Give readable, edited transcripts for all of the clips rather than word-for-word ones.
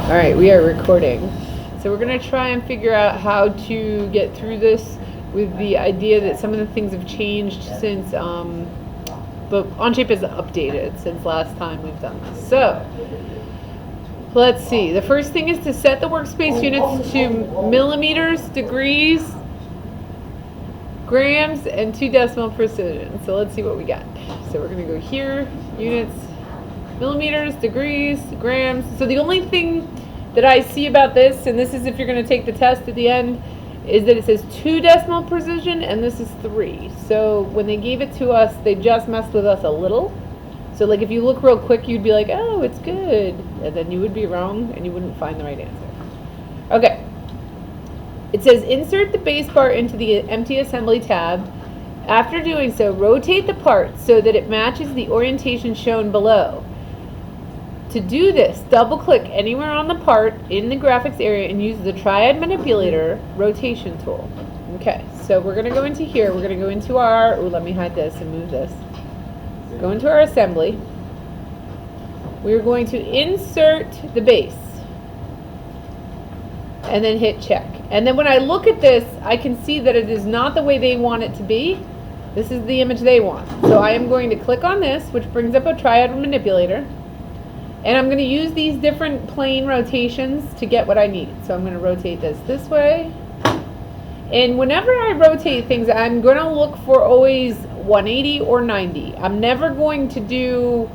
All right, we are recording. So we're going to try and figure out how to get through this with the idea that some of the things have changed since the Onshape is updated since last time we've done this. So let's see. The first thing is to set the workspace units to millimeters, degrees, grams, and 2 decimal precision. So let's see what we got. So we're going to go here, units, millimeters, degrees, grams. So the only thing that I see about this, and this is if you're going to take the test at the end, is that it says 2 decimal precision and this is 3. So when they gave it to us, they just messed with us a little. So like if you look real quick, you'd be like, oh, it's good. And then you would be wrong and you wouldn't find the right answer. Okay. It says insert the base part into the empty assembly tab. After doing so, rotate the part so that it matches the orientation shown below. To do this, double-click anywhere on the part in the graphics area and use the triad manipulator rotation tool. Okay, so we're going to go into here. We're going to go into our, let me hide this and move this. Go into our assembly. We're going to insert the base and then hit check. And then when I look at this, I can see that it is not the way they want it to be. This is the image they want. So I am going to click on this, which brings up a triad manipulator. And I'm going to use these different plane rotations to get what I need. So I'm going to rotate this way. And whenever I rotate things, I'm going to look for always 180 or 90. I'm never going to do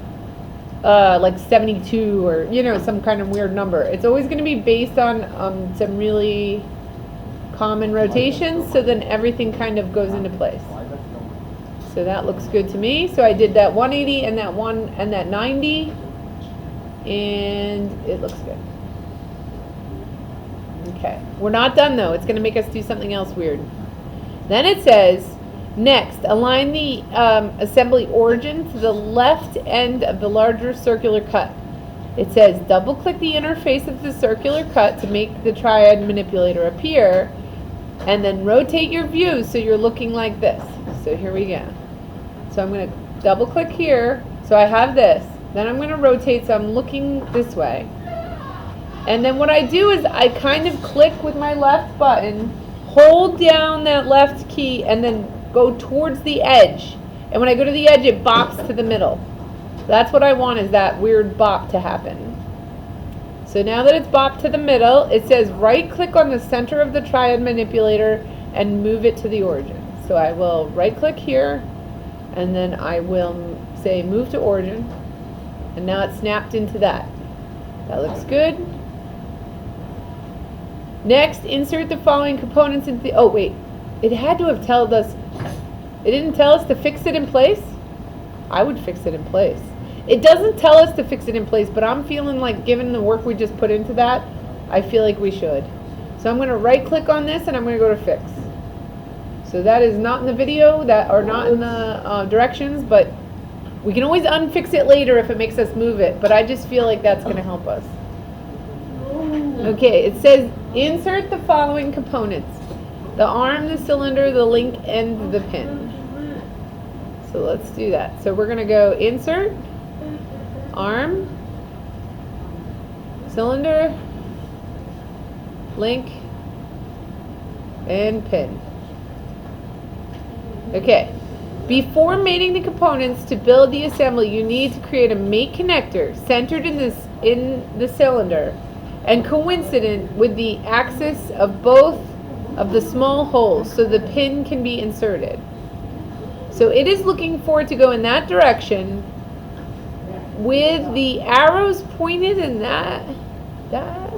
like 72 or, you know, some kind of weird number. It's always going to be based on some really common rotations, so then everything kind of goes into place. So that looks good to me. So I did that 180 and that 1 and that 90. And it looks good. Okay, we're not done though. It's going to make us do something else weird. Then it says, next, align the assembly origin to the left end of the larger circular cut. It says, double-click the interface of the circular cut to make the triad manipulator appear, and then rotate your view so you're looking like this. So here we go. So I'm going to double-click here. So I have this. Then I'm going to rotate so I'm looking this way. And then what I do is I kind of click with my left button, hold down that left key, and then go towards the edge. And when I go to the edge, it bops to the middle. That's what I want, is that weird bop to happen. So now that it's bopped to the middle, it says right click on the center of the triad manipulator and move it to the origin. So I will right click here, and then I will say move to origin. And now it's snapped into that. That looks good. Next, insert the following components into the, oh wait, it had to have told us, it didn't tell us to fix it in place? I would fix it in place. It doesn't tell us to fix it in place, but I'm feeling like given the work we just put into that, I feel like we should. So I'm going to right click on this and I'm going to go to fix. So that is not in the video, that or not in the directions, but we can always unfix it later if it makes us move it, but I just feel like that's going to help us. Okay, it says insert the following components: the arm, the cylinder, the link, and the pin. So let's do that. So we're going to go insert, arm, cylinder, link, and pin. Okay. Before mating the components to build the assembly, you need to create a mate connector centered in the cylinder and coincident with the axis of both of the small holes so the pin can be inserted. So it is looking for it to go in that direction with the arrows pointed in that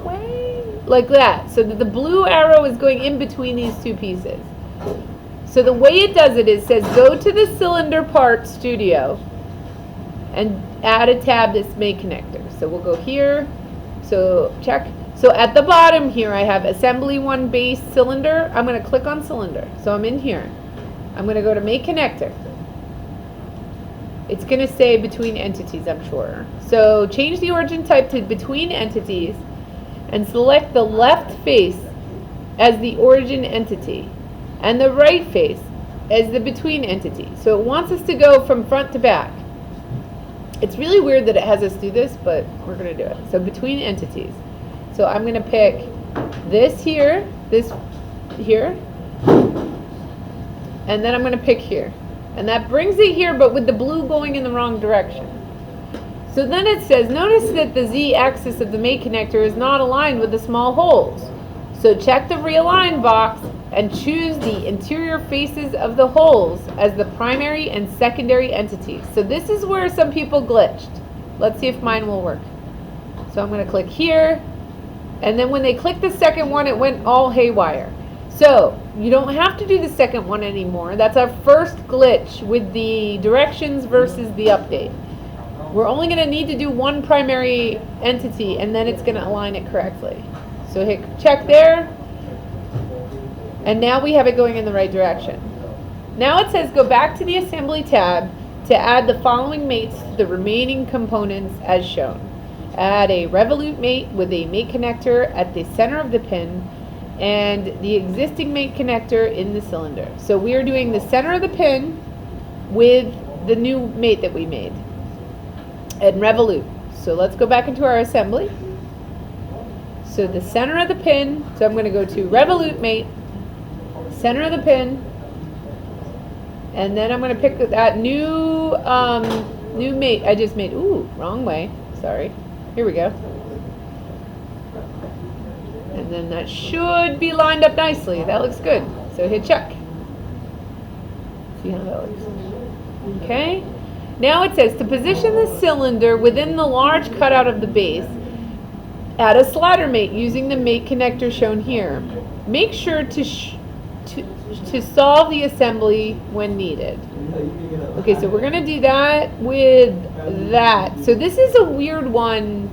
way, like that, so that the blue arrow is going in between these two pieces. So the way it does it is says go to the cylinder part studio and add a tab that's mate connector. So we'll go here. So check. So at the bottom here I have assembly 1 base cylinder. I'm going to click on cylinder. So I'm in here. I'm going to go to mate connector. It's going to say between entities, I'm sure. So change the origin type to between entities and select the left face as the origin entity and the right face as the between entity. So it wants us to go from front to back. It's really weird that it has us do this, but we're going to do it. So between entities. So I'm going to pick this here, and then I'm going to pick here. And that brings it here, but with the blue going in the wrong direction. So then it says, notice that the Z-axis of the mate connector is not aligned with the small holes. So check the realign box and choose the interior faces of the holes as the primary and secondary entities. So this is where some people glitched. Let's see if mine will work. So I'm going to click here, and then when they click the second one, it went all haywire. So you don't have to do the second one anymore. That's our first glitch with the directions versus the update. We're only going to need to do one primary entity, and then it's going to align it correctly. So hit check there, and now we have it going in the right direction. Now it says go back to the assembly tab to add the following mates to the remaining components as shown. Add a revolute mate with a mate connector at the center of the pin and the existing mate connector in the cylinder. So we are doing the center of the pin with the new mate that we made and revolute. So let's go back into our assembly. So the center of the pin, so I'm going to go to revolute mate, center of the pin, and then I'm going to pick that new mate I just made. Ooh, wrong way. Sorry. Here we go. And then that should be lined up nicely. That looks good. So hit check. See how that looks. Okay. Now it says to position the cylinder within the large cutout of the base, add a slider mate using the mate connector shown here. Make sure to solve the assembly when needed. Okay, so we're going to do that with that. So this is a weird one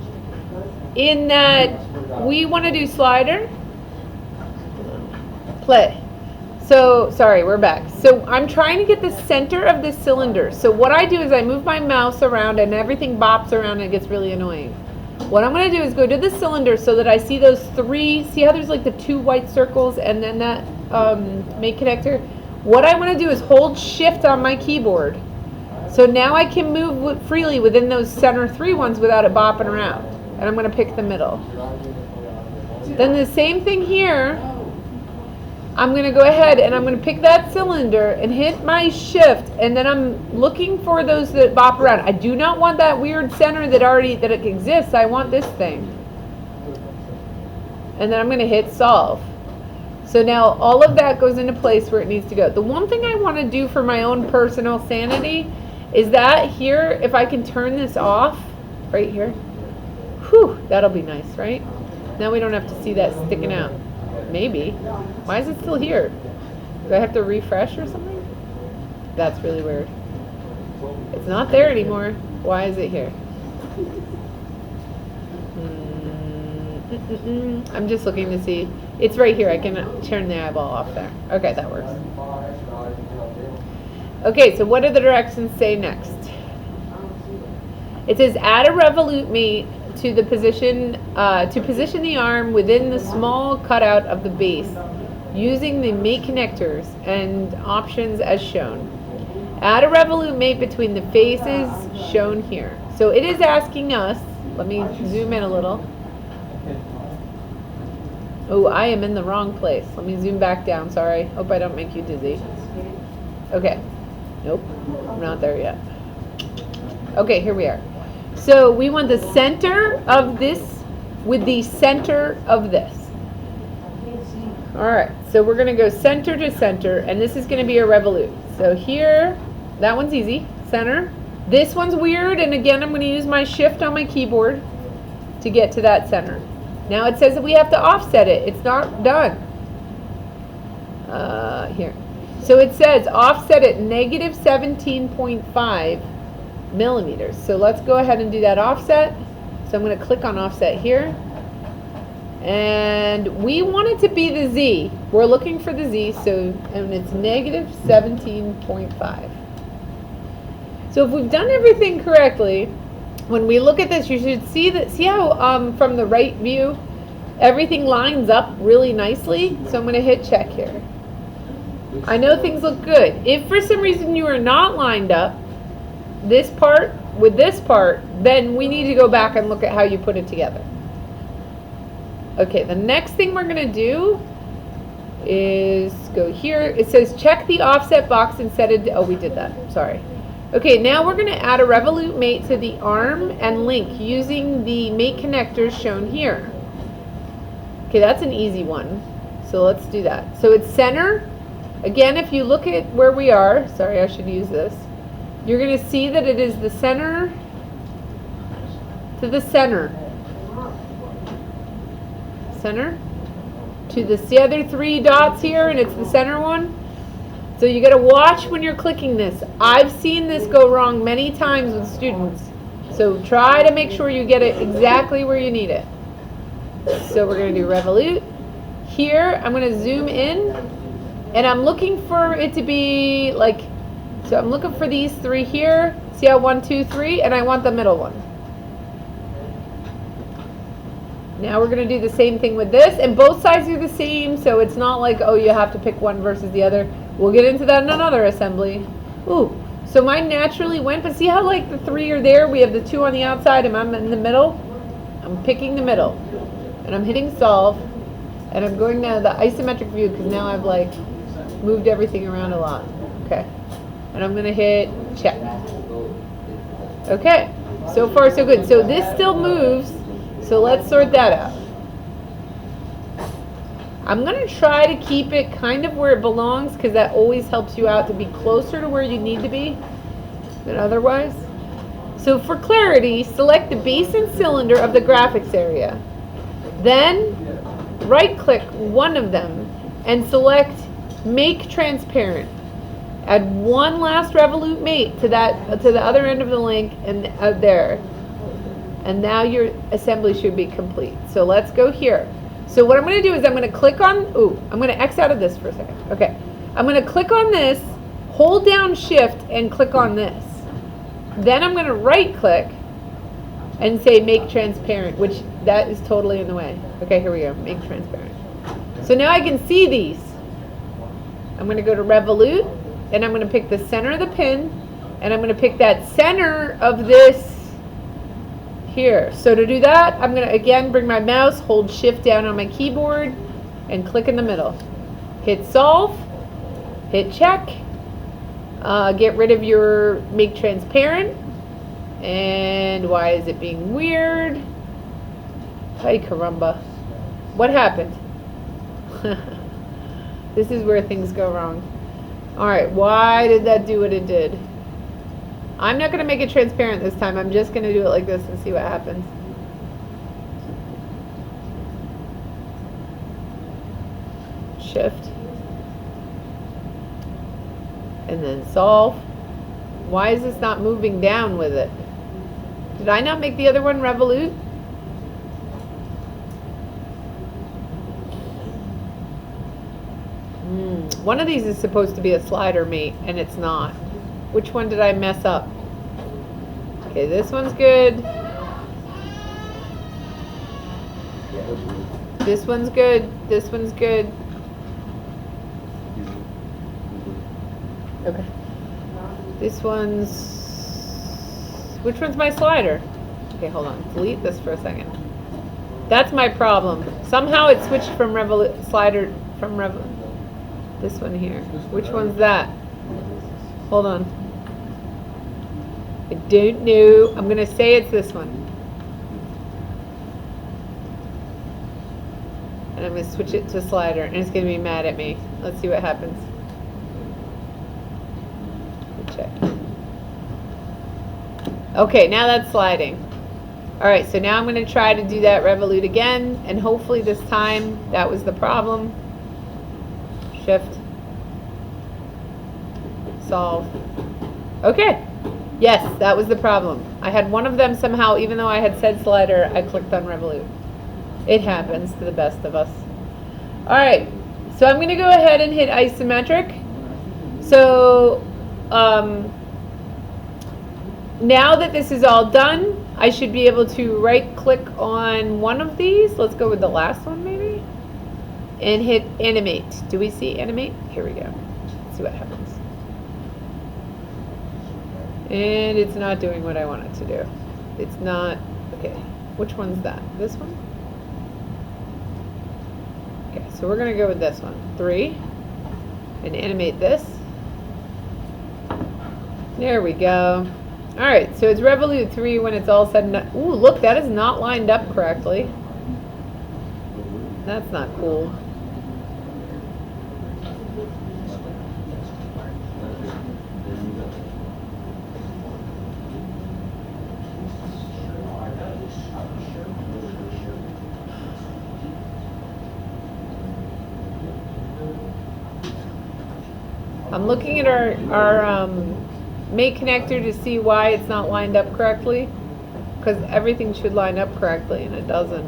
in that we want to do slider. Play. So, sorry, we're back. So I'm trying to get the center of this cylinder. So what I do is I move my mouse around and everything bops around and it gets really annoying. What I'm going to do is go to the cylinder so that I see those three, see how there's like the two white circles and then that mate connector? What I want to do is hold shift on my keyboard. So now I can move freely within those center three ones without it bopping around. And I'm going to pick the middle. Then the same thing here. I'm going to go ahead and I'm going to pick that cylinder and hit my shift, and then I'm looking for those that bop around. I do not want that weird center that it exists. I want this thing. And then I'm going to hit solve. So now all of that goes into place where it needs to go. The one thing I want to do for my own personal sanity is that here, if I can turn this off right here, whew, that'll be nice, right? Now we don't have to see that sticking out. Maybe. Why is it still here? Do I have to refresh or something? That's really weird. It's not there anymore. Why is it here? I'm just looking to see. It's right here. I can turn the eyeball off there. Okay, that works. Okay, so what do the directions say next? It says add a revolute mate to the position the arm within the small cutout of the base using the mate connectors and options as shown. Add a revolute mate between the faces shown here. So it is asking us, let me zoom in a little. Oh, I am in the wrong place. Let me zoom back down. Sorry. Hope I don't make you dizzy. Okay. Nope. I'm not there yet. Okay, here we are. So we want the center of this with the center of this. All right, so we're going to go center to center, and this is going to be a revolute. So here, that one's easy, center. This one's weird, and again, I'm going to use my shift on my keyboard to get to that center. Now it says that we have to offset it. It's not done. Here. So it says offset at negative 17.5 millimeters. So let's go ahead and do that offset. So I'm going to click on offset here. And we want it to be the Z. We're looking for the Z, and it's negative 17.5. So if we've done everything correctly, when we look at this, you should see how from the right view, everything lines up really nicely. So I'm going to hit check here. I know things look good. If for some reason you are not lined up, this part with this part, then we need to go back and look at how you put it together. Okay, the next thing we're gonna do is go here. It says check the offset box and set it. Oh, we did that. Sorry. Okay, now we're going to add a revolute mate to the arm and link using the mate connectors shown here. Okay, that's an easy one. So let's do that. So it's center. Again, if you look at where we are, sorry, I should use this. You're going to see that it is the center to the center. Center to the other 3 dots here, and it's the center one. So you got to watch when you're clicking this. I've seen this go wrong many times with students. So try to make sure you get it exactly where you need it. So we're going to do revolute. Here, I'm going to zoom in, and I'm looking for it to be like, so I'm looking for these 3 here. See how 1, 2, 3, and I want the middle one. Now we're going to do the same thing with this, and both sides are the same, so it's not like, oh, you have to pick one versus the other. We'll get into that in another assembly. Ooh, so mine naturally went, but see how like the 3 are there? We have the 2 on the outside, and I'm in the middle. I'm picking the middle, and I'm hitting solve, and I'm going to the isometric view because now I've like moved everything around a lot. Okay, and I'm going to hit check. Okay, so far so good. So this still moves. So let's sort that out. I'm going to try to keep it kind of where it belongs because that always helps you out to be closer to where you need to be than otherwise. So for clarity, select the base and cylinder of the graphics area. Then right-click one of them and select Make Transparent. Add one last revolute mate to the other end of the link and there. And now your assembly should be complete. So let's go here. So what I'm going to do is I'm going to click on, I'm going to X out of this for a second. Okay. I'm going to click on this, hold down Shift, and click on this. Then I'm going to right click and say Make Transparent, which that is totally in the way. Okay, here we go. Make Transparent. So now I can see these. I'm going to go to Revolute, and I'm going to pick the center of the pin, and I'm going to pick that center of this here. So to do that, I'm going to again bring my mouse, hold Shift down on my keyboard, and click in the middle. Hit solve, hit check, get rid of your Make Transparent, and why is it being weird? Ay caramba. What happened? This is where things go wrong. Alright, why did that do what it did? I'm not going to make it transparent this time. I'm just going to do it like this and see what happens. Shift. And then solve. Why is this not moving down with it? Did I not make the other one revolute? One of these is supposed to be a slider mate, and it's not. Which one did I mess up? Okay, this one's good. This one's good. This one's good. Okay. This one's... Which one's my slider? Okay, hold on. Delete this for a second. That's my problem. Somehow it switched from slider from this one here. Which one's that? Hold on. I don't know. I'm going to say it's this one. And I'm going to switch it to slider, and it's going to be mad at me. Let's see what happens. Check. Okay, now that's sliding. Alright, so now I'm going to try to do that revolute again, and hopefully this time that was the problem. Shift. Solve. Okay. Yes, that was the problem. I had one of them somehow, even though I had said slider, I clicked on revolute. It happens to the best of us. Alright, so I'm going to go ahead and hit isometric. So, now that this is all done, I should be able to right click on one of these. Let's go with the last one maybe. And hit animate. Do we see animate? Here we go. Let's see what happens. And it's not doing what I want it to do. It's not, okay. Which one's that? This one? so we're gonna go with this one, 3, and animate this. There we go. All right, so it's revolute 3 when it's all said and done. Ooh, look, that is not lined up correctly. That's not cool. I'm looking at our make connector to see why it's not lined up correctly, because everything should line up correctly and it doesn't.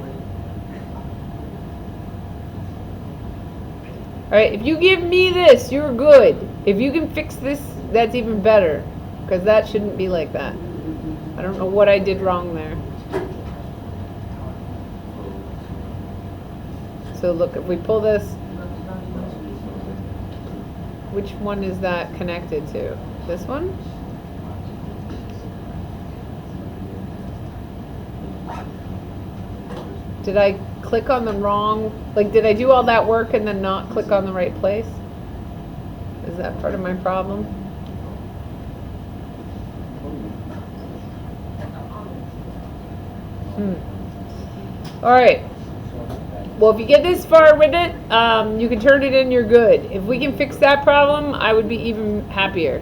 Alright, if you give me this, you're good. If you can fix this, that's even better, because that shouldn't be like that. I don't know what I did wrong there. So look, if we pull this, which one is that connected to? This one? Did I click on the wrong, like did I do all that work and then not click on the right place? Is that part of my problem? All right. Well, if you get this far with it, you can turn it in, you're good. If we can fix that problem, I would be even happier.